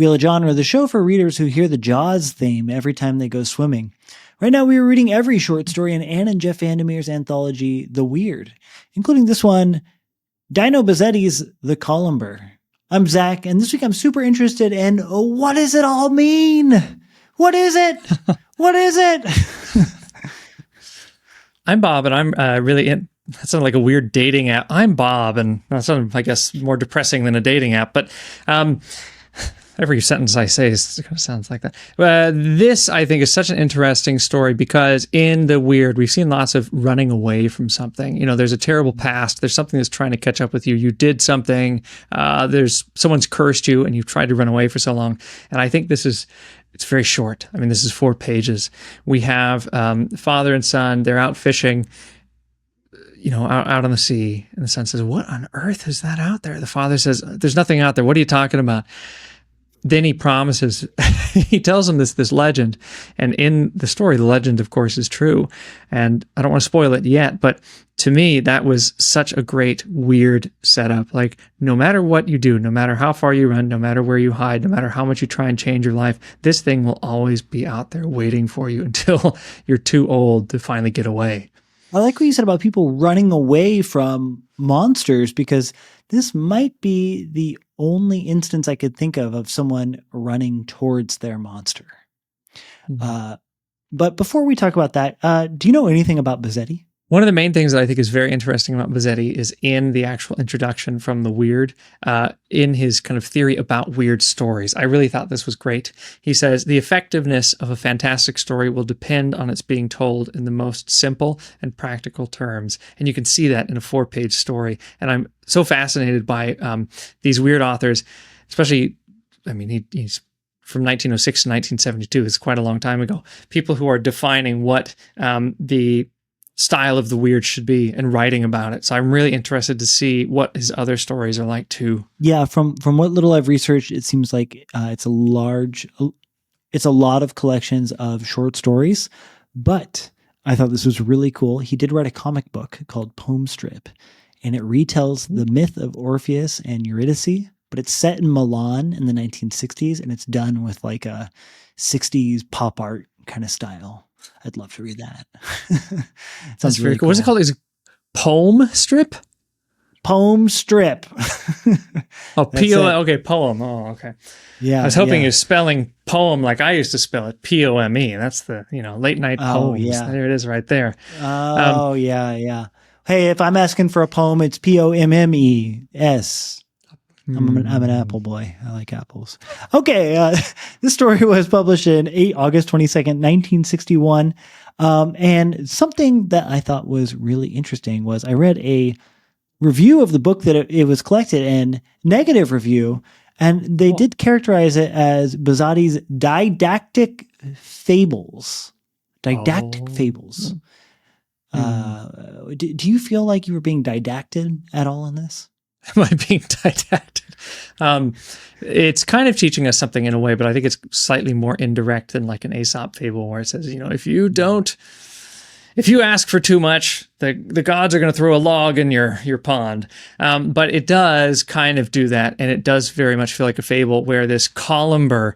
Wheel of Genre, the show for readers who hear the Jaws theme every time they go swimming. Right now, we are reading every short story in Ann and Jeff VanderMeer's anthology, The Weird, including this one, Dino Buzzati's The Colomber. I'm Zach, and this week I'm super interested in what does it all mean? What is it? What is it? I'm Bob, and I'm really in. That sounded like a weird dating app. I'm Bob, and that sounds, I guess, more depressing than a dating app. But every sentence I say kind of sounds like that. This, I think, is such an interesting story because in The Weird, we've seen lots of running away from something. You know, there's a terrible past. There's something that's trying to catch up with you. You did something. There's someone's cursed you, and you've tried to run away for so long. And I think it's very short. I mean, this is 4 pages. We have father and son. They're out fishing, you know, out on the sea. And the son says, "What on earth is that out there?" The father says, "There's nothing out there. What are you talking about?" Then he promises, he tells him this legend. And in the story, the legend, of course, is true. And I don't want to spoil it yet, but to me, that was such a great, weird setup. Like, no matter what you do, no matter how far you run, no matter where you hide, no matter how much you try and change your life, this thing will always be out there waiting for you until you're too old to finally get away. I like what you said about people running away from monsters, because this might be the only instance I could think of someone running towards their monster. Mm-hmm. But before we talk about that, do you know anything about Buzzati? One of the main things that I think is very interesting about Buzzati is in the actual introduction from The Weird, in his kind of theory about weird stories. I really thought this was great. He says, the effectiveness of a fantastic story will depend on its being told in the most simple and practical terms. And you can see that in a 4-page story. And I'm so fascinated by these weird authors, especially, I mean, he's from 1906 to 1972. It's quite a long time ago. People who are defining what the style of the weird should be and writing about it. So I'm really interested to see what his other stories are like too. Yeah, from what little I've researched, it seems like it's a lot of collections of short stories, but I thought this was really cool. He did write a comic book called Poem Strip, and it retells the myth of Orpheus and Eurydice, but it's set in Milan in the 1960s, and it's done with like a 60s pop art kind of style. I'd love to read that. That's very cool. What's it called? Is it Poem Strip? Poem Strip. Oh, P-O-M. Okay, poem. Oh, okay. Yeah. I was hoping you're spelling poem like I used to spell it, P-O-M-E. That's the, late night poems. Yeah. There it is right there. Oh, yeah. Hey, if I'm asking for a poem, it's P-O-M-M-E-S. I'm an apple boy. I like apples. Okay. This story was published in August 22nd, 1961. And something that I thought was really interesting was I read a review of the book that it was collected in, negative review, and they did characterize it as Buzzati's didactic fables. Fables. Do you feel like you were being didacted at all in this? Am I being didacted? It's kind of teaching us something in a way, but I think it's slightly more indirect than like an Aesop fable where it says, if you ask for too much, the gods are going to throw a log in your pond. But it does kind of do that. And it does very much feel like a fable where this Colomber,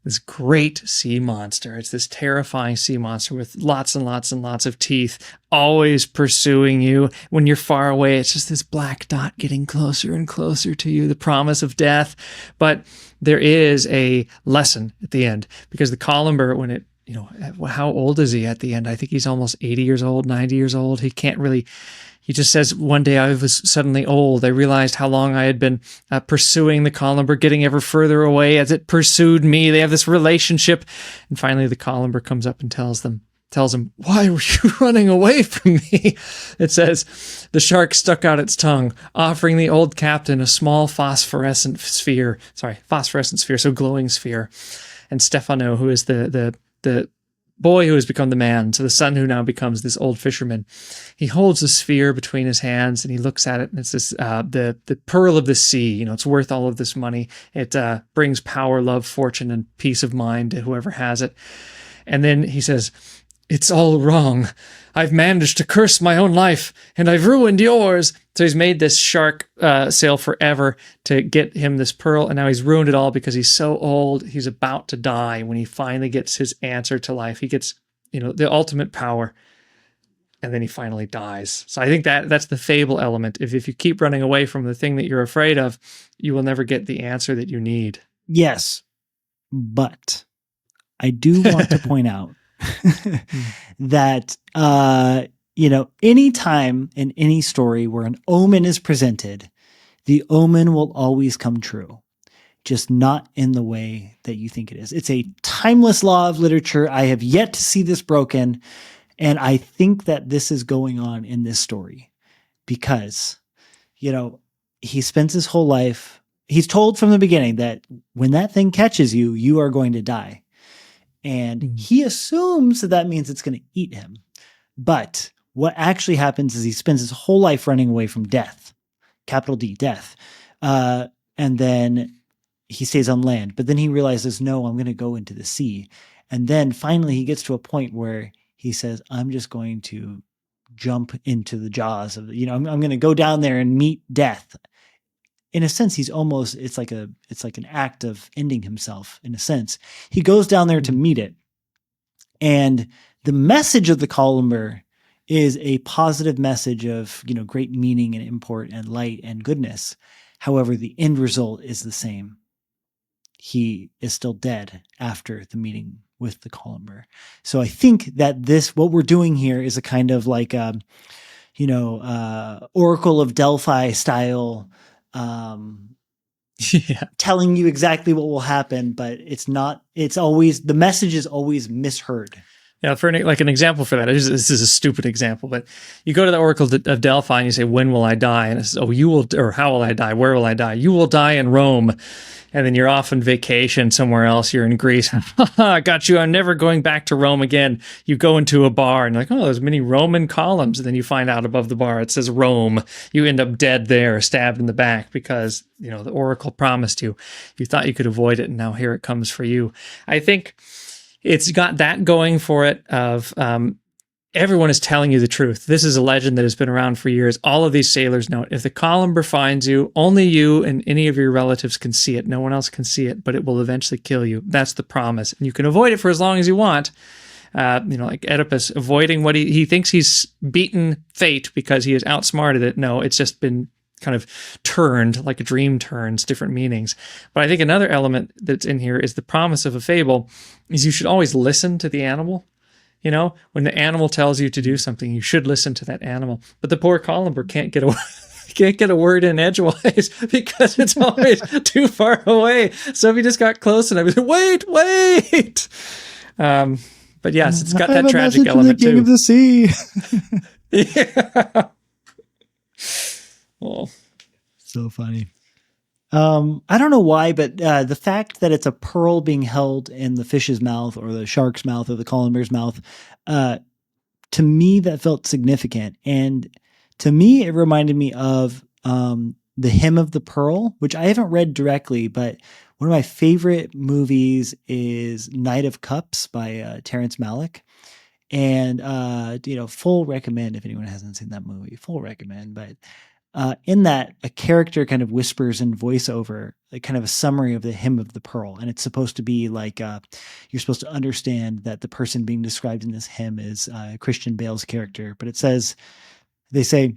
this great sea monster, it's this terrifying sea monster with lots and lots and lots of teeth, always pursuing you. When you're far away, it's just this black dot getting closer and closer to you, the promise of death. But there is a lesson at the end, because the Colomber, when it, how old is he at the end? I think he's almost 80 years old, 90 years old. He just says, one day I was suddenly old. I realized how long I had been pursuing the Colomber, getting ever further away as it pursued me. They have this relationship. And finally, the Colomber comes up and tells him, "Why were you running away from me?" It says, the shark stuck out its tongue, offering the old captain a small phosphorescent sphere, so glowing sphere. And Stefano, who is the boy who has become the man, so the son who now becomes this old fisherman, he holds the sphere between his hands and he looks at it, and it's this the pearl of the sea. It's worth all of this money. It brings power, love, fortune, and peace of mind to whoever has it. And then he says, it's all wrong. I've managed to curse my own life, and I've ruined yours. So he's made this shark sail forever to get him this pearl, and now he's ruined it all because he's so old. He's about to die when he finally gets his answer to life. He gets, the ultimate power, and then he finally dies. So I think that's the fable element. If you keep running away from the thing that you're afraid of, you will never get the answer that you need. Yes, but I do want to point out that, any time in any story where an omen is presented, the omen will always come true, just not in the way that you think it is. It's a timeless law of literature. I have yet to see this broken. And I think that this is going on in this story because, he spends his whole life, he's told from the beginning that when that thing catches you, you are going to die. And he assumes that means it's going to eat him. But what actually happens is he spends his whole life running away from death, capital D, death. And then he stays on land. But then he realizes, no, I'm going to go into the sea. And then finally he gets to a point where he says, I'm just going to jump into the jaws of, I'm going to go down there and meet death. In a sense, it's like an act of ending himself in a sense. He goes down there to meet it. And the message of the Colomber is a positive message of, great meaning and import and light and goodness. However, the end result is the same. He is still dead after the meeting with the Colomber. So I think that what we're doing here is a kind of like, Oracle of Delphi style, telling you exactly what will happen, but the message is always misheard. Yeah, for an example for that, this is a stupid example, but you go to the Oracle of Delphi and you say, when will I die? And it says, you will, or how will I die? Where will I die? You will die in Rome. And then you're off on vacation somewhere else. You're in Greece. I got you. I'm never going back to Rome again. You go into a bar and you're like, oh, there's many Roman columns. And then you find out above the bar, it says Rome. You end up dead there, stabbed in the back because, the Oracle promised you. You thought you could avoid it. And now here it comes for you. I think it's got that going for it of, everyone is telling you the truth. This is a legend that has been around for years. All of these sailors know it. If the Colomber finds you, only you and any of your relatives can see it. No one else can see it, but it will eventually kill you. That's the promise. And you can avoid it for as long as you want. Like Oedipus avoiding what he thinks he's beaten fate because he has outsmarted it. No, it's just been kind of turned like a dream turns, different meanings. But I think another element that's in here is the promise of a fable is you should always listen to the animal. When the animal tells you to do something, you should listen to that animal. But the poor Colomber can't get a word in edgewise because it's always too far away. So if he just got close enough, he'd say, wait. But yes, it's got that tragic element too. King of the sea. Yeah. Oh, so funny. I don't know why, but the fact that it's a pearl being held in the fish's mouth or the shark's mouth or the Colomber's mouth, to me, that felt significant. And to me, it reminded me of The Hymn of the Pearl, which I haven't read directly, but one of my favorite movies is Knight of Cups by Terrence Malick. And, full recommend if anyone hasn't seen that movie, full recommend. But in that, a character kind of whispers in voiceover, like kind of a summary of the Hymn of the Pearl. And it's supposed to be like, you're supposed to understand that the person being described in this hymn is Christian Bale's character. But they say,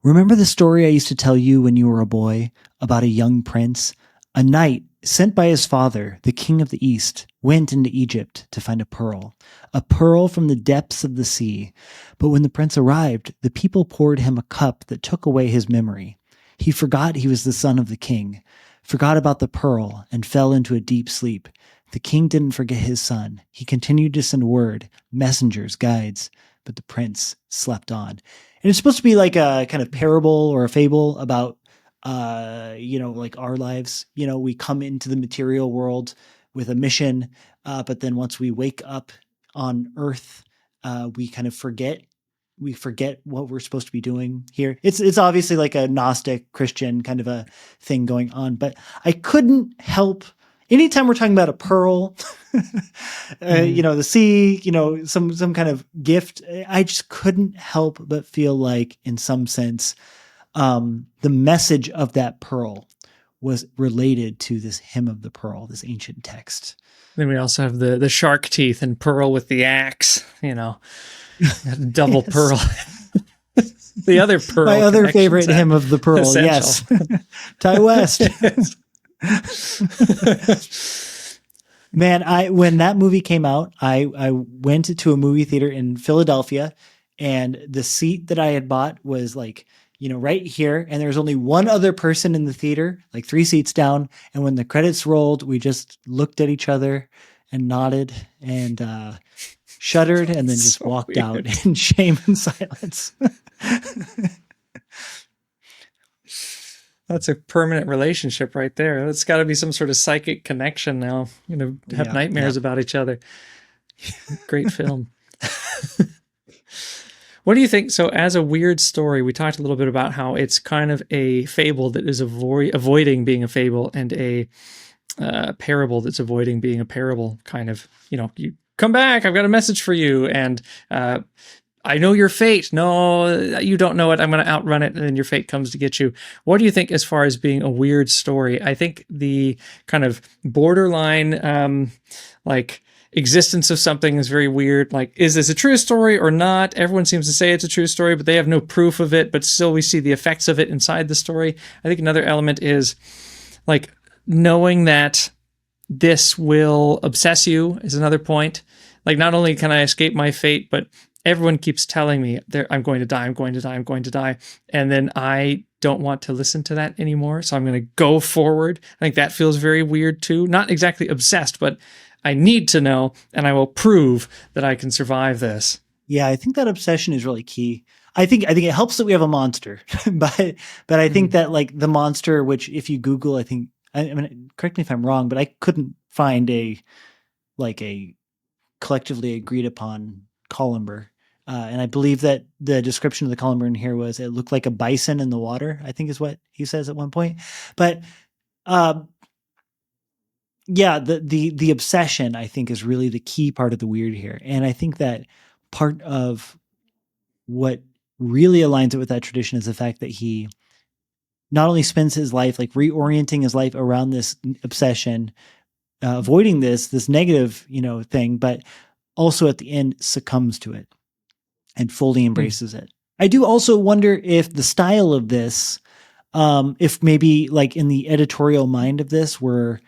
remember the story I used to tell you when you were a boy about a young prince? A knight sent by his father, the king of the East, went into Egypt to find a pearl from the depths of the sea. But when the prince arrived, the people poured him a cup that took away his memory. He forgot he was the son of the king, forgot about the pearl, and fell into a deep sleep. The king didn't forget his son. He continued to send word, messengers, guides, but the prince slept on. And it's supposed to be like a kind of parable or a fable about like our lives. We come into the material world with a mission, but then once we wake up on earth, we kind of forget what we're supposed to be doing here. It's obviously like a Gnostic Christian kind of a thing going on, but I couldn't help anytime we're talking about a pearl, the sea, some kind of gift, I just couldn't help but feel like, in some sense, the message of that pearl was related to this hymn of the pearl, this ancient text. Then we also have the shark teeth and pearl with the axe, double pearl. The other pearl. My other favorite hymn of the pearl. Essential. Yes. Ty West. Man, when that movie came out, I went to a movie theater in Philadelphia, and the seat that I had bought was like, right here. And there was only one other person in the theater, like 3 seats down. And when the credits rolled, we just looked at each other and nodded and shuddered, and then just walked out in shame and silence. That's a permanent relationship right there. It's got to be some sort of psychic connection now. Have nightmares about each other. Great film. What do you think? So as a weird story, we talked a little bit about how it's kind of a fable that is avoiding being a fable, and a parable that's avoiding being a parable, kind of, you come back, I've got a message for you. And I know your fate. No, you don't know it. I'm going to outrun it. And then your fate comes to get you. What do you think as far as being a weird story? I think the kind of borderline, existence of something is very weird. Like, is this a true story or not? Everyone seems to say it's a true story, but they have no proof of it. But still, we see the effects of it inside the story. I think another element is like knowing that this will obsess you is another point. Like, not only can I escape my fate, but everyone keeps telling me I'm going to die, I'm going to die, I'm going to die. And then I don't want to listen to that anymore. So I'm going to go forward. I think that feels very weird too. Not exactly obsessed, but I need to know, and I will prove that I can survive this. Yeah, I think that obsession is really key. I think it helps that we have a monster, but I think that like the monster, which if you Google, I mean, correct me if I'm wrong, but I couldn't find a collectively agreed upon Colomber. And I believe that the description of the Colomber in here was, it looked like a bison in the water, I think is what he says at one point. But yeah, the obsession, I think, is really the key part of the weird here. And I think that part of what really aligns it with that tradition is the fact that he not only spends his life like reorienting his life around this obsession, avoiding this negative, thing, but also at the end succumbs to it and fully embraces it. I do also wonder if the style of this, if maybe like in the editorial mind of this, where,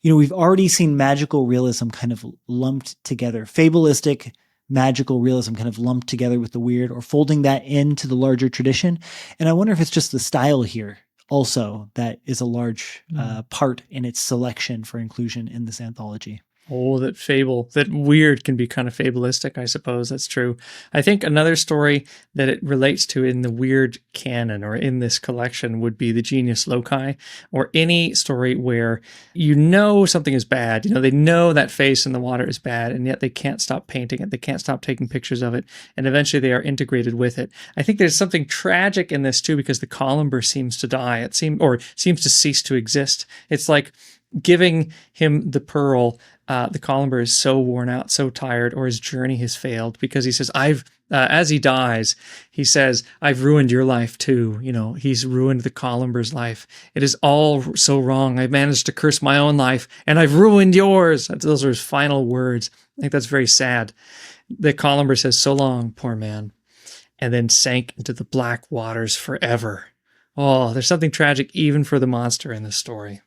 we've already seen magical realism kind of lumped together, fabulistic magical realism kind of lumped together with the weird, or folding that into the larger tradition. And I wonder if it's just the style here also that is a large part in its selection for inclusion in this anthology. Oh, that weird can be kind of fabulistic, I suppose. That's true. I think another story that it relates to in the weird canon or in this collection would be the genius loci, or any story where something is bad. They know that face in the water is bad, and yet they can't stop painting it. They can't stop taking pictures of it, and eventually they are integrated with it. I think there's something tragic in this too, because the Colomber seems to die. It seems to cease to exist. It's like giving him the pearl. The Colomber is so worn out, so tired, or his journey has failed, because he says, as he dies, he says, I've ruined your life too. He's ruined the Colomber's life. It is all so wrong. I've managed to curse my own life, and I've ruined yours. Those are his final words. I think that's very sad. The Colomber says, so long, poor man, and then sank into the black waters forever. Oh, there's something tragic even for the monster in this story.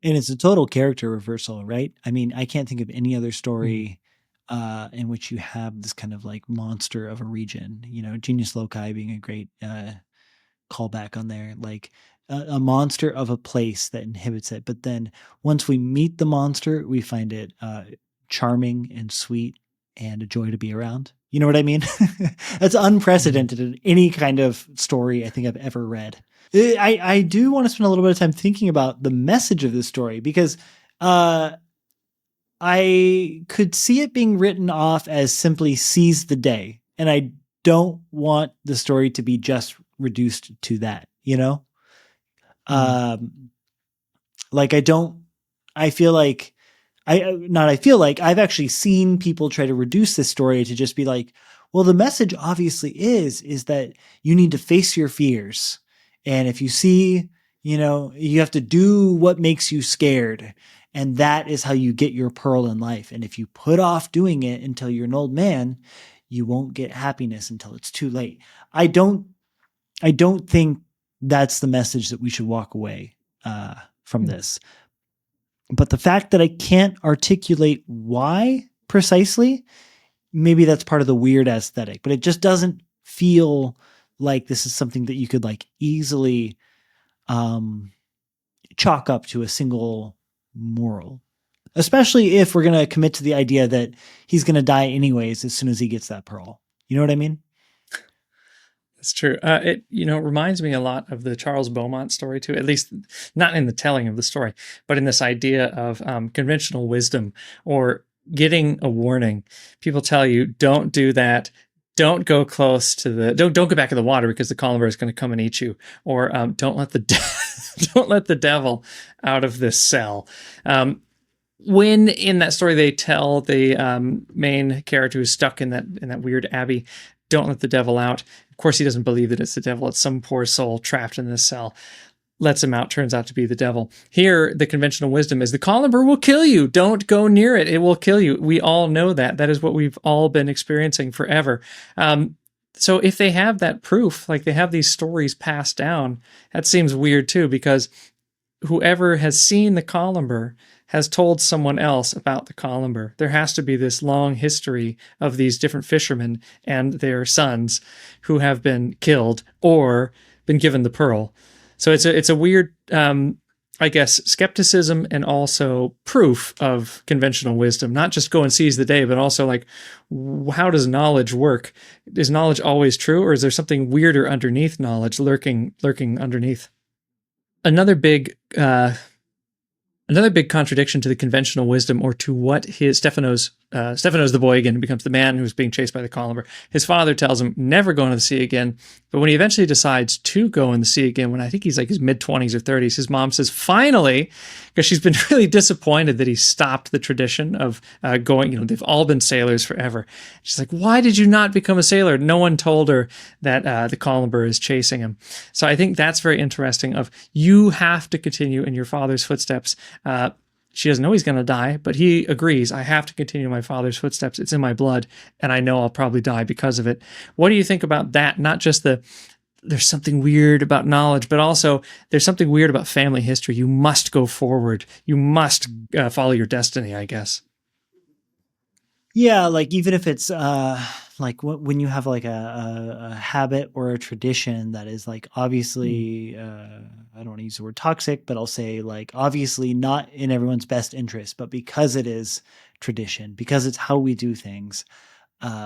And it's a total character reversal, right? I mean, I can't think of any other story in which you have this kind of like monster of a region, Genius Loci being a great callback on there, like a monster of a place that inhibits it. But then once we meet the monster, we find it charming and sweet and a joy to be around. You know what I mean? That's unprecedented in any kind of story I think I've ever read. I do want to spend a little bit of time thinking about the message of this story, because I could see it being written off as simply seize the day. And I don't want the story to be just reduced to that, Like I don't I feel like I've actually seen people try to reduce this story to just be like, well, the message obviously is that you need to face your fears. And if you see, you have to do what makes you scared. And that is how you get your pearl in life. And if you put off doing it until you're an old man, you won't get happiness until it's too late. I don't think that's the message that we should walk away from this. But the fact that I can't articulate why precisely, maybe that's part of the weird aesthetic, but it just doesn't feel like this is something that you could like easily chalk up to a single moral, especially if we're going to commit to the idea that he's going to die anyways as soon as he gets that pearl. You know what I mean? That's true. It reminds me a lot of the Charles Beaumont story too, at least not in the telling of the story, but in this idea of conventional wisdom or getting a warning. People tell you, don't do that. Don't go close to don't go back in the water because the Colomber is going to come and eat you. Or don't let the devil out of this cell. When in that story they tell the main character who's stuck in that weird abbey, don't let the devil out. Of course, he doesn't believe that it's the devil. It's some poor soul trapped in this cell. Lets him out, turns out to be the devil. Here, the conventional wisdom is the Colomber will kill you. Don't go near it. It will kill you. We all know that. That is what we've all been experiencing forever. So if they have that proof, like they have these stories passed down, that seems weird too, because whoever has seen the Colomber has told someone else about the Colomber. There has to be this long history of these different fishermen and their sons who have been killed or been given the pearl. So it's a weird, I guess, skepticism and also proof of conventional wisdom. Not just go and seize the day, but also like, how does knowledge work? Is knowledge always true, or is there something weirder underneath knowledge, lurking underneath? Another big contradiction to the conventional wisdom, or to what Stefano's the boy again, who becomes the man who's being chased by the Colomber. His father tells him never go into the sea again. But when he eventually decides to go in the sea again, when I think he's like his mid-20s or 30s, his mom says, finally, because she's been really disappointed that he stopped the tradition of going, they've all been sailors forever. She's like, why did you not become a sailor? No one told her that the Colomber is chasing him. So I think that's very interesting of you have to continue in your father's footsteps. She doesn't know he's going to die, but he agrees, I have to continue my father's footsteps. It's in my blood, and I know I'll probably die because of it. What do you think about that? Not just there's something weird about knowledge, but also there's something weird about family history. You must go forward. You must follow your destiny, I guess. Yeah, like even if it's like when you have like a habit or a tradition that is like obviously I don't want to use the word toxic, but I'll say like obviously not in everyone's best interest, but because it is tradition, because it's how we do things,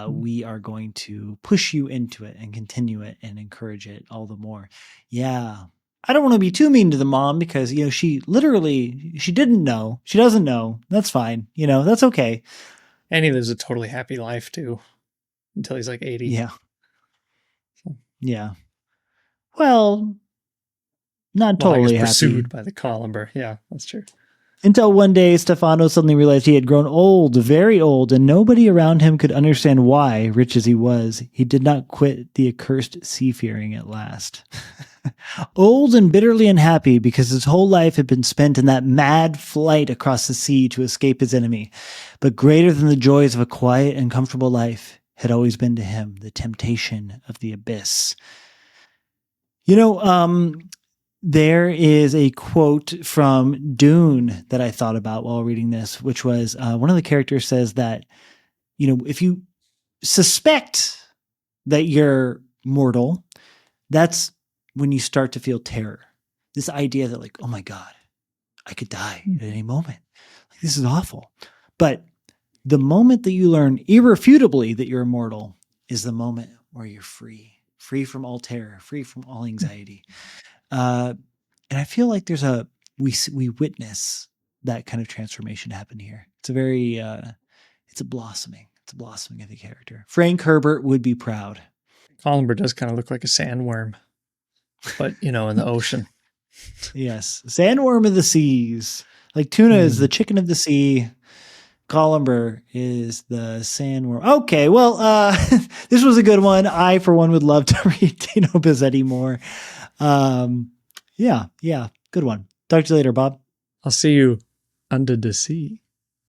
we are going to push you into it and continue it and encourage it all the more. Yeah. I don't want to be too mean to the mom because, she didn't know. She doesn't know. That's fine. That's okay. And he lives a totally happy life too, until he's like 80. Yeah. Yeah. Well, not totally happy. Pursued by the Colomber. Yeah, that's true. Until one day, Stefano suddenly realized he had grown old, very old, and nobody around him could understand why, rich as he was, he did not quit the accursed seafaring at last. Old and bitterly unhappy because his whole life had been spent in that mad flight across the sea to escape his enemy. But greater than the joys of a quiet and comfortable life had always been to him the temptation of the abyss. There is a quote from Dune that I thought about while reading this, which was one of the characters says that, if you suspect that you're mortal, that's when you start to feel terror. This idea that like, oh my God, I could die at any moment. Like, this is awful. But the moment that you learn irrefutably that you're immortal is the moment where you're free from all terror, free from all anxiety. And I feel like we witness that kind of transformation happen here. It's a very, it's a blossoming of the character. Frank Herbert would be proud. Colomber does kind of look like a sandworm, but in the ocean. Yes. Sandworm of the seas. Like tuna is the chicken of the sea. Colomber is the sandworm. Okay, well, this was a good one. I, for one, would love to read Dino Buzzati more. Yeah, good one. Talk to you later, Bob. I'll see you under the sea.